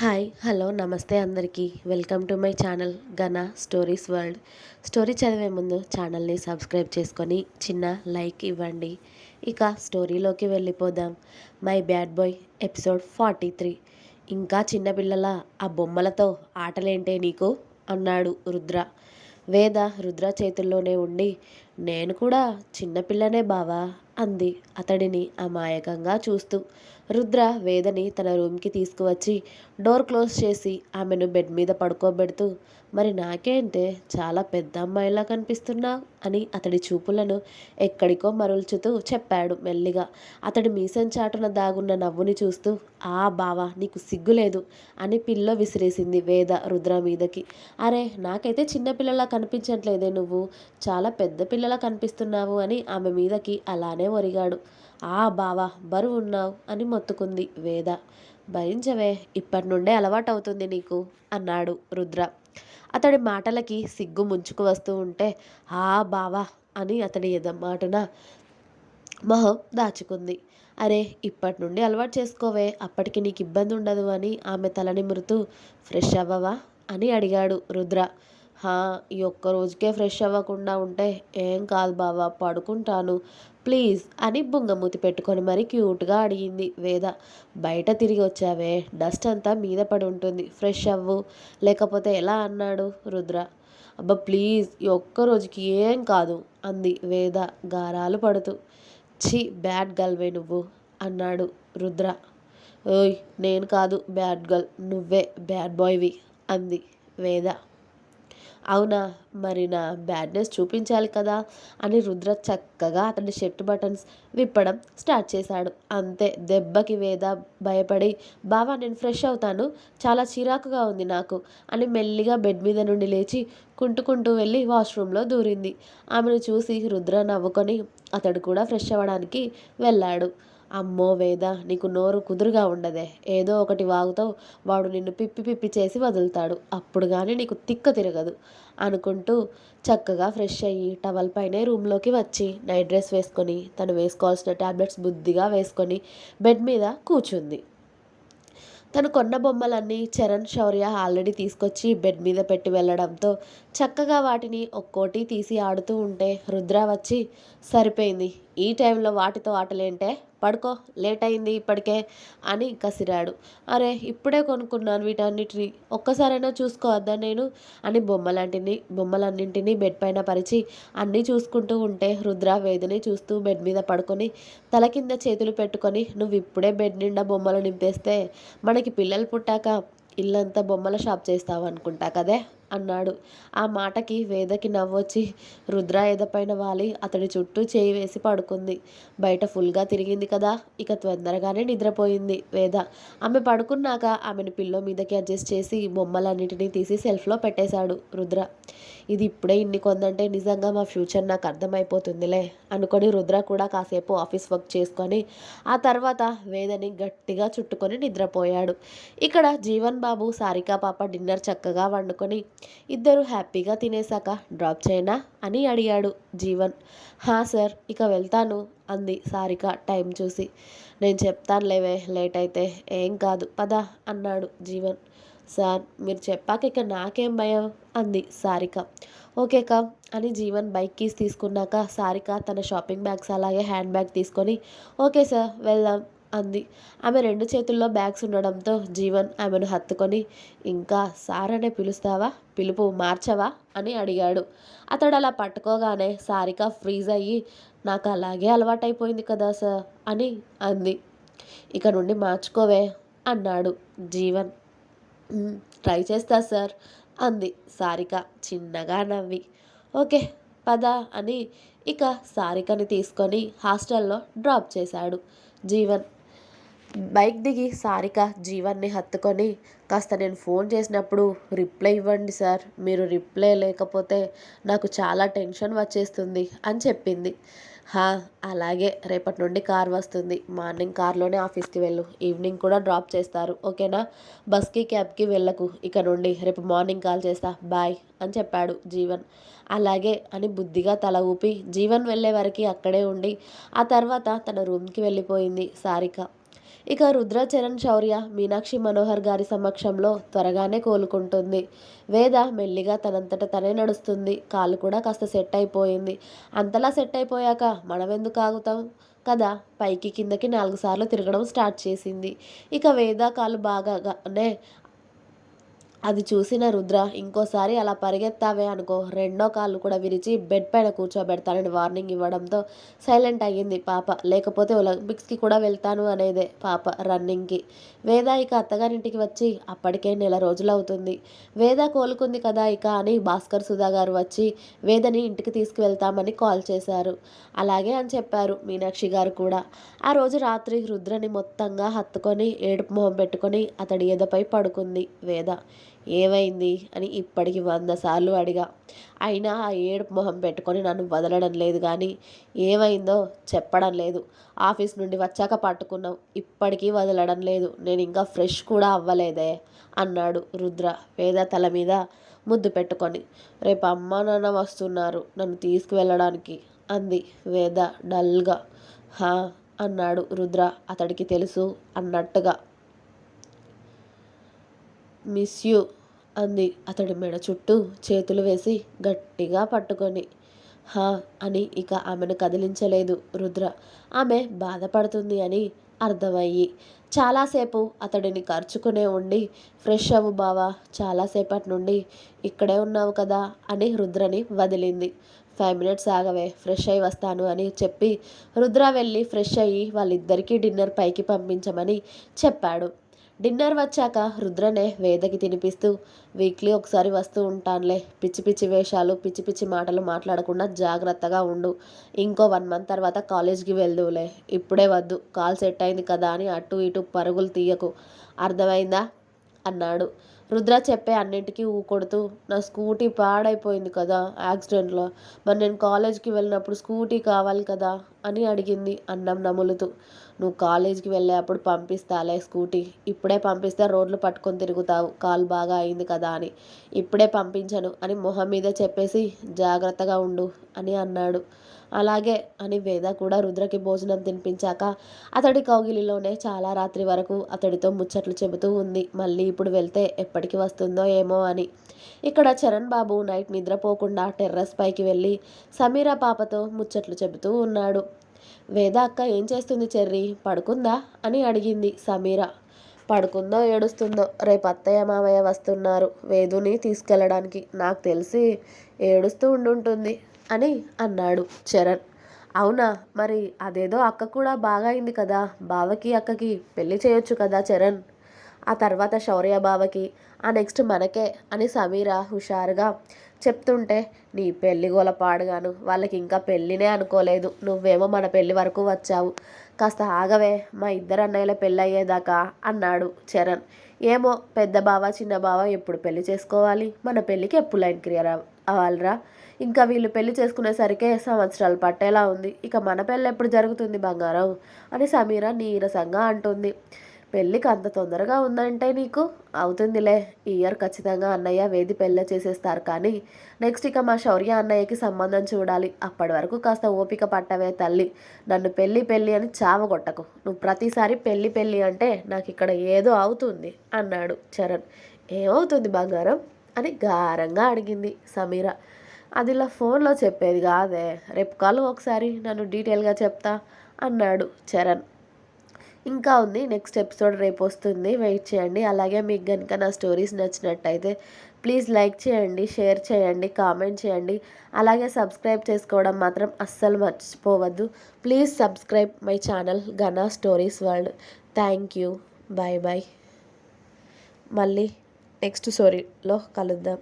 Hi hello నమస్తే అందరికీ welcome to my channel Gana stories world. Story చదివే ముందు ఛానల్ని సబ్స్క్రైబ్ చేసుకొని చిన్న లైక్ ఇవ్వండి. ఇక స్టోరీలోకి వెళ్ళిపోదాం. My bad boy episode 43. ఇంకా చిన్నపిల్లల ఆ బొమ్మలతో ఆటలేంటే నీకు అన్నాడు రుద్ర. వేద రుద్ర చేతుల్లోనే ఉండి, నేను కూడా చిన్నపిల్లనే బావా అంది అతడిని అమాయకంగా చూస్తూ. రుద్ర వేదని తన రూమ్కి తీసుకువచ్చి డోర్ క్లోజ్ చేసి ఆమెను బెడ్ మీద పడుకోబెడుతూ, మరి నాకేంటే చాలా పెద్ద అమ్మాయిలా కనిపిస్తున్నావు అని అతడి చూపులను ఎక్కడికో మరల్చుతూ చెప్పాడు మెల్లిగా. అతడి మీసం చాటున దాగున్న నవ్వుని చూస్తూ, ఆ బావా నీకు సిగ్గులేదు అని పిల్లో విసిరేసింది వేద రుద్ర మీదకి. అరే నాకైతే చిన్నపిల్లలా కనిపించట్లేదే, నువ్వు చాలా పెద్ద పిల్లలా కనిపిస్తున్నావు అని ఆమె మీదకి అలానే ఒరిగాడు. ఆ బావా బరువున్నావు అని మొత్తుకుంది వేద. భరించవే, ఇప్పటి నుండే అలవాటవుతుంది నీకు అన్నాడు రుద్ర. అతడి మాటలకి సిగ్గు ముంచుకు వస్తూ ఉంటే, ఆ బావా అని అతడి మాటున మొహం దాచుకుంది. అరే ఇప్పటి నుండి అలవాటు చేసుకోవే, అప్పటికి నీకు ఇబ్బంది ఉండదు అని ఆమె తల నిమురుతూ, ఫ్రెష్ అవ్వవా అని అడిగాడు రుద్ర. హా, ఈ ఒక్క రోజుకే ఫ్రెష్ అవ్వకుండా ఉంటే ఏం కాదు బావా, పడుకుంటాను ప్లీజ్ అని బుంగమూతి పెట్టుకొని మరి క్యూట్గా అడిగింది వేద. బయట తిరిగి వచ్చావే, డస్ట్ అంతా మీద పడి ఉంటుంది, ఫ్రెష్ అవ్వు లేకపోతే ఎలా అన్నాడు రుద్ర. అబ్బా ప్లీజ్, ఈ ఒక్క రోజుకి ఏం కాదు అంది వేద గారాలు పడుతూ. ఛీ, బ్యాడ్ గర్ల్వే నువ్వు అన్నాడు రుద్ర. ఓయ్ నేను కాదు బ్యాడ్ గర్ల్, నువ్వే బ్యాడ్ బాయ్వి అంది వేద. అవునా, మరి నా బ్యాడ్నెస్ చూపించాలి కదా అని రుద్ర చక్కగా అతడి షర్ట్ బటన్స్ విప్పడం స్టార్ట్ చేశాడు. అంతే దెబ్బకి వేద భయపడి, బావా నేను ఫ్రెష్ అవుతాను, చాలా చిరాకుగా ఉంది నాకు అని మెల్లిగా బెడ్ మీద నుండి లేచి కుంటుకుంటూ వెళ్ళి వాష్రూమ్లో దూరింది. ఆమెను చూసి రుద్ర నవ్వుకొని అతడు కూడా ఫ్రెష్ అవ్వడానికి వెళ్ళాడు. అమ్మో వేద, నీకు నోరు కుదురుగా ఉండదే, ఏదో ఒకటి వాగుతావు, వాడు నిన్ను పిప్పి పిప్పి చేసి వదులుతాడు, అప్పుడు కానీ నీకు తిక్క తిరగదు అనుకుంటూ చక్కగా ఫ్రెష్ అయ్యి టవల్ పైనే రూమ్లోకి వచ్చి నైట్ డ్రెస్ వేసుకొని తను వేసుకోవాల్సిన టాబ్లెట్స్ బుద్ధిగా వేసుకొని బెడ్ మీద కూర్చుంది. తను కొన్న బొమ్మలన్నీ చరణ్ శౌర్య ఆల్రెడీ తీసుకొచ్చి బెడ్ మీద పెట్టి వెళ్ళడంతో చక్కగా వాటిని ఒక్కోటి తీసి ఆడుతూ ఉంటే రుద్ర వచ్చి, సరిపోయింది, ఈ టైంలో వాటితో ఆటలేంటే, పడుకో, లేట్ అయింది ఇప్పటికే అని కసిరాడు. అరే ఇప్పుడే కొనుక్కున్నాను వీటన్నిటిని, ఒక్కసారైనా చూసుకోవద్దా నేను అని బొమ్మలన్నింటినీ బెడ్ పైన పరిచి అన్నీ చూసుకుంటూ ఉంటే రుద్ర వేదని చూస్తూ బెడ్ మీద పడుకొని తల కింద చేతులు పెట్టుకొని, నువ్వు ఇప్పుడే బెడ్ నిండా బొమ్మలు నింపేస్తే మనకి పిల్లలు పుట్టాక ఇల్లంతా బొమ్మల షాప్ చేస్తావు అనుకుంటా కదే అన్నాడు. ఆ మాటకి వేదకి నవ్వొచ్చి రుద్ర ఎదపైన వాలి అతడి చుట్టూ చేయి వేసి పడుకుంది. బయట ఫుల్గా తిరిగింది కదా, ఇక తొందరగానే నిద్రపోయింది వేద. ఆమె పడుకున్నాక ఆమెను పిల్లో మీదకి అడ్జస్ట్ చేసి బొమ్మలన్నిటినీ తీసి సెల్ఫ్లో పెట్టేశాడు రుద్ర. ఇది ఇప్పుడే ఇన్ని కొందంటే నిజంగా మా ఫ్యూచర్ నాకు అర్థమైపోతుందిలే అనుకొని రుద్ర కూడా కాసేపు ఆఫీస్ వర్క్ చేసుకొని ఆ తర్వాత వేదని గట్టిగా చుట్టుకొని నిద్రపోయాడు. ఇక్కడ జీవన్ బాబు సారికా పాప డిన్నర్ చక్కగా వండుకొని ఇద్దరు హ్యాపీగా తినేశాక డ్రాప్ చేయనా అని అడిగాడు జీవన్. హా సార్, ఇక వెళ్తాను అంది సారిక టైం చూసి. నేను చెప్తాను లేవే, లేట్ అయితే ఏం కాదు పద అన్నాడు జీవన్. సార్ మీరు చెప్పాక ఇక నాకేం భయం అంది సారిక. ఓకే కమ్ అని జీవన్ బైక్ కీస్ తీసుకున్నాక సారిక తన షాపింగ్ బ్యాగ్స్ అలాగే హ్యాండ్ బ్యాగ్ తీసుకొని ఓకే సార్ వెళ్దాం అంది. ఆమె రెండు చేతుల్లో బ్యాగ్స్ ఉండడంతో జీవన్ ఆమెను హత్తుకొని, ఇంకా సార్ అనే పిలుస్తావా, పిలుపు మార్చవా అని అడిగాడు. అతడు అలా పట్టుకోగానే సారిక ఫ్రీజ్ అయ్యి, నాకు అలాగే అలవాటైపోయింది కదా సార్ అని అంది. ఇక నుండి మార్చుకోవే అన్నాడు జీవన్. ట్రై చేస్తా సార్ అంది సారిక చిన్నగా నవ్వి. ఓకే పద అని ఇక సారికని తీసుకొని హాస్టల్లో డ్రాప్ చేశాడు జీవన్. బైక్ దిగి సారిక జీవన్ని హత్తుకొని, కాస్త నేను ఫోన్ చేసినప్పుడు రిప్లై ఇవ్వండి సార్, మీరు రిప్లై లేకపోతే నాకు చాలా టెన్షన్ వచ్చేస్తుంది అని చెప్పింది. హా అలాగే, రేపటి నుండి కార్ వస్తుంది, మార్నింగ్ కార్లోనే ఆఫీస్కి వెళ్ళు, ఈవినింగ్ కూడా డ్రాప్ చేస్తారు ఓకేనా, బస్కి క్యాబ్కి వెళ్ళకు ఇక నుండి, రేపు మార్నింగ్ కాల్ చేస్తా బాయ్ అని చెప్పాడు జీవన్. అలాగే అని బుద్ధిగా తల ఊపి జీవన్ వెళ్ళే వరకు అక్కడే ఉండి ఆ తర్వాత తన రూమ్కి వెళ్ళిపోయింది సారిక. ఇక రుద్ర, చరణ్, శౌర్య మీనాక్షి మనోహర్ గారి సమక్షంలో త్వరగానే కోలుకుంటుంది. వేద మెల్లిగా తనంతట తనే నడుస్తుంది. కాలు కూడా కాస్త సెట్ అయిపోయింది. అంతలా సెట్ అయిపోయాక మనమెందుకు ఆగుతాం కదా, పైకి కిందకి 4 సార్లు తిరగడం స్టార్ట్ చేసింది. ఇక వేద కాలు బాగానే అది చూసిన రుద్ర, ఇంకోసారి అలా పరిగెత్తావే అనుకో రెండో కాళ్ళు కూడా విరిచి బెడ్ పైన కూర్చోబెడతానని వార్నింగ్ ఇవ్వడంతో సైలెంట్ అయ్యింది పాప. లేకపోతే ఒలింపిక్స్కి కూడా వెళ్తాను అనేదే పాప రన్నింగ్కి. వేద ఇక అత్తగారింటికి వచ్చి అప్పటికే నెల రోజులవుతుంది. వేద కోలుకుంది కదా ఇక అని భాస్కర్, సుధా గారు వచ్చి వేదని ఇంటికి తీసుకువెళ్తామని కాల్ చేశారు. అలాగే అని చెప్పారు మీనాక్షి గారు కూడా. ఆ రోజు రాత్రి రుద్రని మొత్తంగా హత్తుకొని ఏడుపు మొహం పెట్టుకొని అతడి ఎదపై పడుకుంది వేద. ఏమైంది అని ఇప్పటికి 100 సార్లు అడిగా. అయినా ఆ ఏడుపు మొహం పెట్టుకొని నన్ను వదలడం లేదు కానీ ఏమైందో చెప్పడం లేదు. ఆఫీస్ నుండి వచ్చాక పట్టుకున్నావు, ఇప్పటికీ వదలడం లేదు. నేను ఇంకా ఫ్రెష్ కూడా అవ్వలేదే అన్నాడు రుద్ర వేద తల మీద ముద్దు పెట్టుకొని. రేపు అమ్మా నాన్న వస్తున్నారు నన్ను తీసుకువెళ్ళడానికి అంది వేద డల్గా. హా అన్నాడు రుద్ర అతడికి తెలుసు అన్నట్టుగా. మిస్ యూ అంది అతడి మెడ చుట్టూ చేతులు వేసి గట్టిగా పట్టుకొని. హా అని ఇక ఆమెను కదిలించలేదు రుద్ర. ఆమె బాధపడుతుంది అని అర్థమయ్యి చాలాసేపు అతడిని ఖర్చుకునే ఉండి, ఫ్రెష్ అవ్వు బావా, చాలాసేపటి నుండి ఇక్కడే ఉన్నావు కదా అని రుద్రని వదిలింది. 5 మినిట్స్ ఆగవే, ఫ్రెష్ అయి వస్తాను అని చెప్పి రుద్ర వెళ్ళి ఫ్రెష్ అయ్యి వాళ్ళిద్దరికీ డిన్నర్ పైకి పంపించమని చెప్పాడు. డిన్నర్ వచ్చాక రుద్రనే వేదకి తినిపిస్తూ, వీక్లీ ఒకసారి వస్తూ ఉంటానులే, పిచ్చి పిచ్చి వేషాలు పిచ్చి పిచ్చి మాటలు మాట్లాడకుండా జాగ్రత్తగా ఉండు. ఇంకో 1 మంత్ తర్వాత కాలేజ్కి వెళ్దువులే, ఇప్పుడే వద్దు, కాల్ సెట్ అయింది కదా అని అటు ఇటు పరుగులు తీయకు, అర్థమైందా అన్నాడు. రుద్ర చెప్పే అన్నింటికీ ఊకొడుతూ, నా స్కూటీ పాడైపోయింది కదా యాక్సిడెంట్లో, మరి నేను కాలేజ్కి వెళ్ళినప్పుడు స్కూటీ కావాలి కదా అని అడిగింది అన్నం నములుతూ. నువ్వు కాలేజీకి వెళ్ళేటప్పుడు పంపిస్తాలే స్కూటీ, ఇప్పుడే పంపిస్తే రోడ్లు పట్టుకొని తిరుగుతావు, కాలు బాగా అయింది కదా అని. ఇప్పుడే పంపించను అని మొహం మీదే చెప్పేసి జాగ్రత్తగా ఉండు అని అన్నాడు. అలాగే అని వేద కూడా రుద్రకి భోజనం తినిపించాక అతడి కౌగిలిలోనే చాలా రాత్రి వరకు అతడితో ముచ్చట్లు చెబుతూ ఉంది. మళ్ళీ ఇప్పుడు వెళ్తే ఎప్పటికి వస్తుందో ఏమో అని. ఇక్కడ చరణ్ బాబు నైట్ నిద్రపోకుండా టెర్రస్ పైకి వెళ్ళి సమీరా పాపతో ముచ్చట్లు చెబుతూ ఉన్నాడు. వేద అక్క ఏం చేస్తుంది చెర్రీ, పడుకుందా అని అడిగింది సమీర. పడుకుందో ఏడుస్తుందో, రేపు అత్తయ్య మామయ్య వస్తున్నారు వేదుని తీసుకెళ్ళడానికి, నాకు తెలిసి ఏడుస్తూ ఉండుంటుంది అని అన్నాడు చరణ్. అవునా, మరి అదేదో అక్క కూడా బాగా అయింది కదా, బావకి అక్కకి పెళ్లి చేయొచ్చు కదా చరణ్. ఆ తర్వాత శౌర్య బావకి, ఆ నెక్స్ట్ మనకే అని సమీర హుషారుగా చెప్తుంటే, నీ పెళ్లి గోల పాడుగాను, వాళ్ళకి ఇంకా పెళ్ళినే అనుకోలేదు, నువ్వేమో మన పెళ్ళి వరకు వచ్చావు, కాస్త ఆగవే మా ఇద్దరు అన్నయ్యల పెళ్ళి అయ్యేదాకా అన్నాడు చరణ్. ఏమో పెద్ద బావ చిన్న బావ ఎప్పుడు పెళ్లి చేసుకోవాలి, మన పెళ్ళికి ఎప్పుడు లైన్ క్లియర్ అవ్వాలిరా, ఇంకా వీళ్ళు పెళ్లి చేసుకునేసరికే సంవత్సరాలు పట్టేలా ఉంది, ఇక మన పెళ్ళి ఎప్పుడు జరుగుతుంది బంగారం అని సమీర నీరసంగా అంటుంది. పెళ్ళికి అంత తొందరగా ఉందంటే నీకు, అవుతుందిలే, ఈ ఇయర్ ఖచ్చితంగా అన్నయ్య వేది పెళ్ళి చేసేస్తారు, కానీ నెక్స్ట్ ఇక మా శౌర్య అన్నయ్యకి సంబంధం చూడాలి, అప్పటి వరకు కాస్త ఓపిక పట్టవే తల్లి, నన్ను పెళ్ళి పెళ్ళి అని చావగొట్టకు, నువ్వు ప్రతిసారి పెళ్ళి పెళ్ళి అంటే నాకు ఇక్కడ ఏదో అవుతుంది అన్నాడు చరణ్. ఏమవుతుంది బంగారం అని గారంగా అడిగింది సమీర. అది ఇలా ఫోన్లో చెప్పేది కాదే, రేపు కాలు ఒకసారి నన్ను డీటెయిల్గా చెప్తా అన్నాడు చరణ్. ఇంకా ఉంది, నెక్స్ట్ ఎపిసోడ్ రేపు వస్తుంది, వెయిట్ చేయండి. అలాగే మీకు కనుక నా స్టోరీస్ నచ్చినట్టయితే ప్లీజ్ లైక్ చేయండి, షేర్ చేయండి, కామెంట్ చేయండి. అలాగే సబ్స్క్రైబ్ చేసుకోవడం మాత్రం అస్సలు మర్చిపోవద్దు. Please subscribe my channel Gana stories world. Thank you, bye bye. మళ్ళీ నెక్స్ట్ స్టోరీలో కలుద్దాం.